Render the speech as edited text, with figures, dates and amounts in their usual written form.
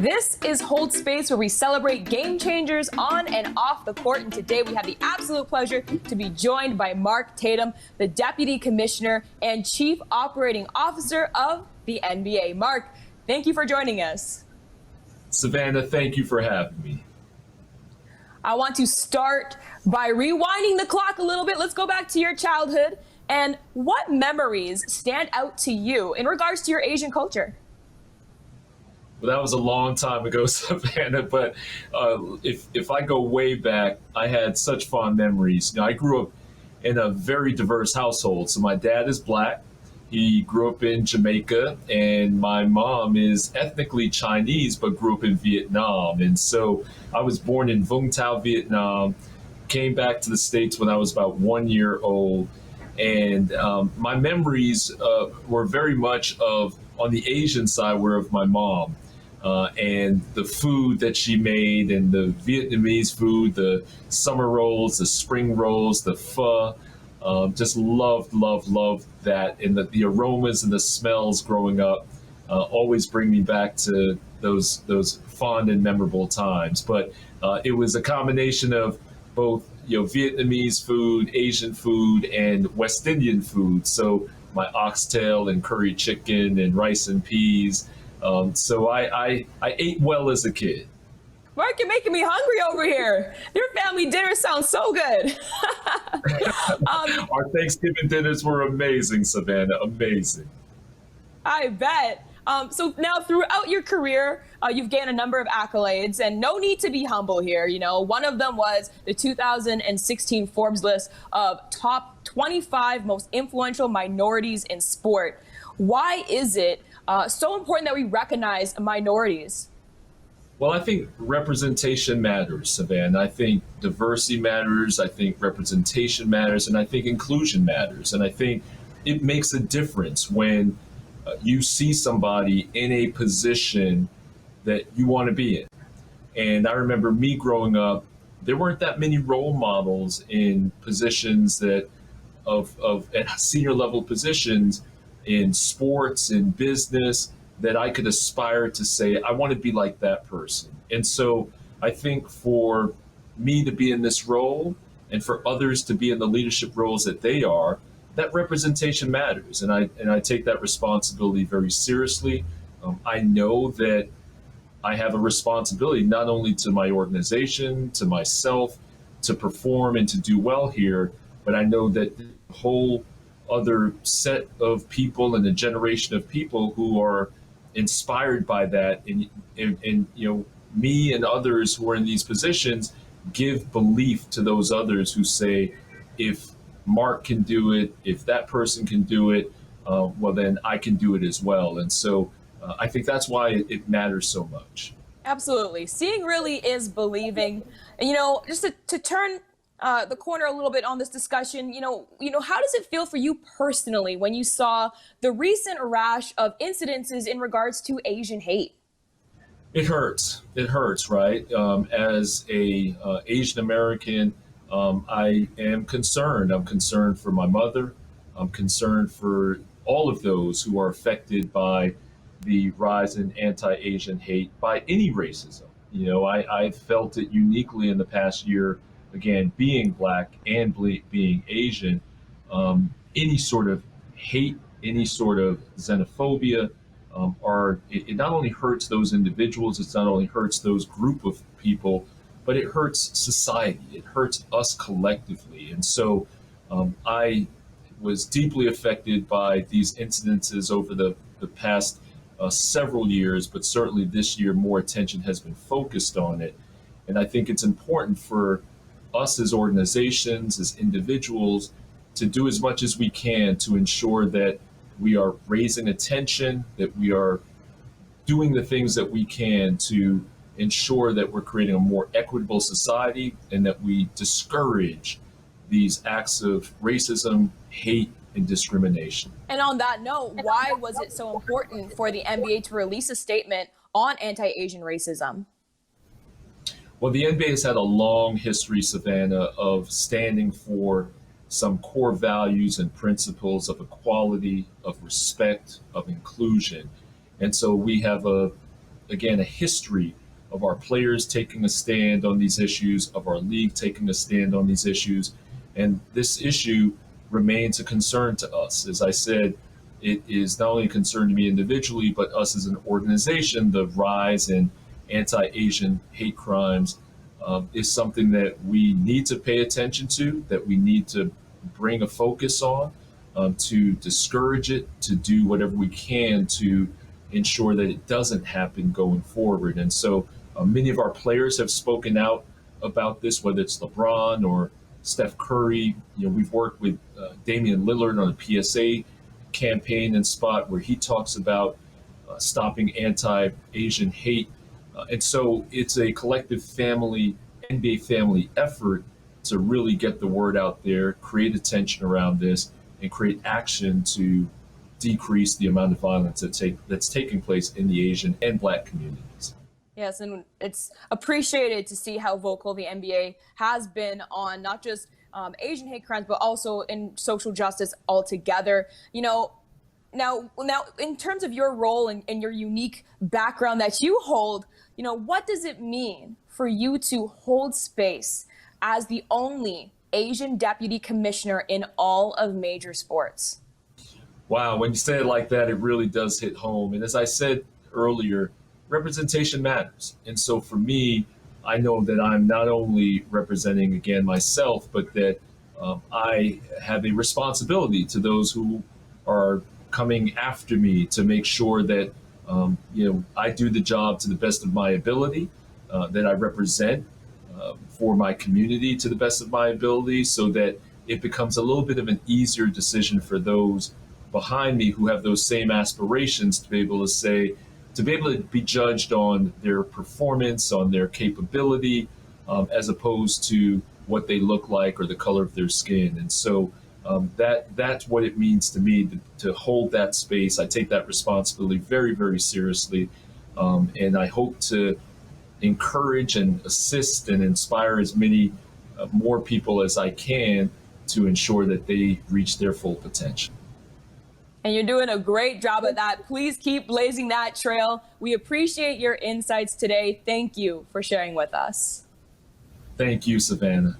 This is Hold Space, where we celebrate game changers on and off the court. And today we have the absolute pleasure to be joined by Mark Tatum, the Deputy Commissioner and Chief Operating Officer of the NBA. Mark, thank you for joining us. Savanna, thank you for having me. I want to start by rewinding the clock a little bit. Let's go back to your childhood. And what memories stand out to you in regards to your Asian culture? Well, that was a long time ago, Savannah, but if I go way back, I had such fond memories. You know, I grew up in a very diverse household. So my dad is Black. He grew up in Jamaica, and my mom is ethnically Chinese, but grew up in Vietnam. And so I was born in Vung Tau, Vietnam, came back to the States when I was about 1 year old. And my memories were very much on the Asian side, were of my mom. And the food that she made, and the Vietnamese food, the summer rolls, the spring rolls, the pho, just loved that. And the aromas and the smells growing up always bring me back to those fond and memorable times. But it was a combination of both, Vietnamese food, Asian food, and West Indian food. So my oxtail and curry chicken and rice and peas. So I ate well as a kid. Mark, you're making me hungry over here. Your family dinner sounds so good. Our Thanksgiving dinners were amazing, Savannah, amazing. I bet. So now throughout your career, you've gained a number of accolades, and no need to be humble here. One of them was the 2016 Forbes list of top 25 most influential minorities in sport. Why is it so important that we recognize minorities? Well, I think representation matters, Savannah. I think diversity matters. I think representation matters. And I think inclusion matters. And I think it makes a difference when you see somebody in a position that you want to be in. And I remember me growing up, there weren't that many role models in positions at senior level positions in sports, in business, that I could aspire to say, I want to be like that person. And so I think for me to be in this role, and for others to be in the leadership roles that they are, that representation matters. And I take that responsibility very seriously. I know that I have a responsibility not only to my organization, to myself, to perform and to do well here, but I know that the whole other set of people and a generation of people who are inspired by that, and me and others who are in these positions give belief to those others who say, if Mark can do it, if that person can do it, well, then I can do it as well. And so I think that's why it matters so much. Absolutely. Seeing really is believing. And, just to turn the corner a little bit on this discussion, how does it feel for you personally when you saw the recent rash of incidences in regards to Asian hate? It hurts. It hurts, right? As a Asian American, I am concerned. I'm concerned for my mother. I'm concerned for all of those who are affected by the rise in anti-Asian hate, by any racism. I felt it uniquely in the past year. Again, being Black and being Asian, any sort of hate, any sort of xenophobia, it not only hurts those individuals, it not only hurts those group of people, but it hurts society. It hurts us collectively. And so I was deeply affected by these incidences over the past several years, but certainly this year more attention has been focused on it. And I think it's important for us as organizations, as individuals, to do as much as we can to ensure that we are raising attention, that we are doing the things that we can to ensure that we're creating a more equitable society, and that we discourage these acts of racism, hate, and discrimination. And on that note, why was it so important for the NBA to release a statement on anti-Asian racism? Well, the NBA has had a long history, Savannah, of standing for some core values and principles of equality, of respect, of inclusion. And so we have a again, a history of our players taking a stand on these issues, of our league taking a stand on these issues. And this issue remains a concern to us. As I said, it is not only a concern to me individually, but us as an organization. The rise in anti-Asian hate crimes is something that we need to pay attention to, that we need to bring a focus on, to discourage it, to do whatever we can to ensure that it doesn't happen going forward. And so many of our players have spoken out about this, whether it's LeBron or Steph Curry. We've worked with Damian Lillard on a PSA campaign and spot where he talks about stopping anti-Asian hate. And so it's a collective NBA family effort to really get the word out there, create attention around this, and create action to decrease the amount of violence that's taking place in the Asian and Black communities. Yes, and it's appreciated to see how vocal the NBA has been on not just Asian hate crimes, but also in social justice altogether. Now, in terms of your role and your unique background that you hold, what does it mean for you to hold space as the only Asian deputy commissioner in all of major sports? Wow, when you say it like that, it really does hit home. And as I said earlier, representation matters. And so for me, I know that I'm not only representing, again, myself, but that I have a responsibility to those who are coming after me to make sure that, I do the job to the best of my ability, that I represent for my community to the best of my ability, so that it becomes a little bit of an easier decision for those behind me who have those same aspirations to be able to be judged on their performance, on their capability, as opposed to what they look like or the color of their skin. And so that's what it means to me to hold that space. I take that responsibility very, very seriously. And I hope to encourage and assist and inspire as many more people as I can to ensure that they reach their full potential. And you're doing a great job of that. Please keep blazing that trail. We appreciate your insights today. Thank you for sharing with us. Thank you, Savanna.